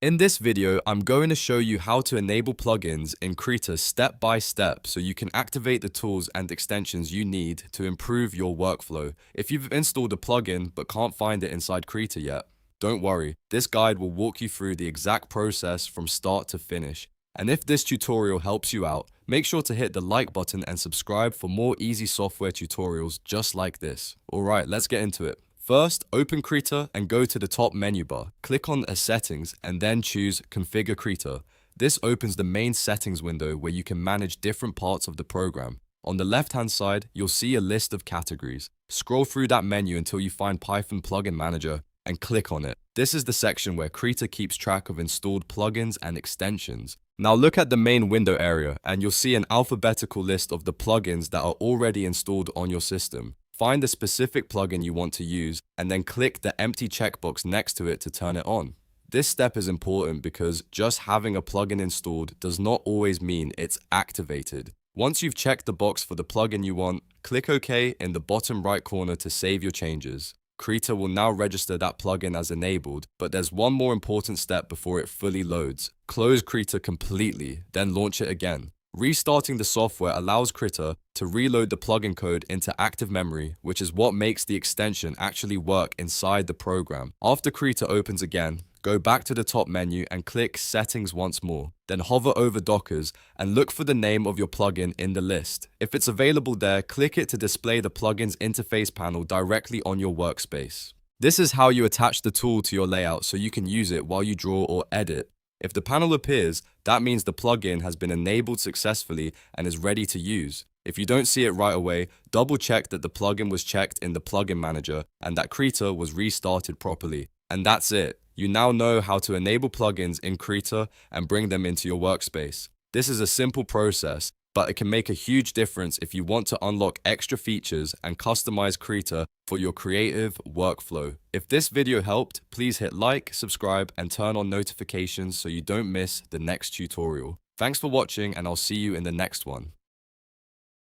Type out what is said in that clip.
In this video, I'm going to show you how to enable plugins in Krita step by step so you can activate the tools and extensions you need to improve your workflow. If you've installed a plugin but can't find it inside Krita yet, don't worry, this guide will walk you through the exact process from start to finish. And if this tutorial helps you out, make sure to hit the like button and subscribe for more easy software tutorials just like this. Alright, let's get into it. First, open Krita and go to the top menu bar. Click on Settings and then choose Configure Krita. This opens the main settings window where you can manage different parts of the program. On the left-hand side, you'll see a list of categories. Scroll through that menu until you find Python Plugin Manager and click on it. This is the section where Krita keeps track of installed plugins and extensions. Now look at the main window area and you'll see an alphabetical list of the plugins that are already installed on your system. Find the specific plugin you want to use and then click the empty checkbox next to it to turn it on. This step is important because just having a plugin installed does not always mean it's activated. Once you've checked the box for the plugin you want, click OK in the bottom right corner to save your changes. Krita will now register that plugin as enabled, but there's one more important step before it fully loads. Close Krita completely, then launch it again. Restarting the software allows Krita to reload the plugin code into active memory, which is what makes the extension actually work inside the program. After Krita opens again, go back to the top menu and click Settings once more. Then hover over Dockers and look for the name of your plugin in the list. If it's available there, click it to display the plugin's interface panel directly on your workspace. This is how you attach the tool to your layout so you can use it while you draw or edit. If the panel appears, that means the plugin has been enabled successfully and is ready to use. If you don't see it right away, double check that the plugin was checked in the plugin manager and that Krita was restarted properly. And that's it. You now know how to enable plugins in Krita and bring them into your workspace. This is a simple process, but it can make a huge difference if you want to unlock extra features and customize Krita for your creative workflow. If this video helped, please hit like, subscribe, and turn on notifications so you don't miss the next tutorial. Thanks for watching, and I'll see you in the next one.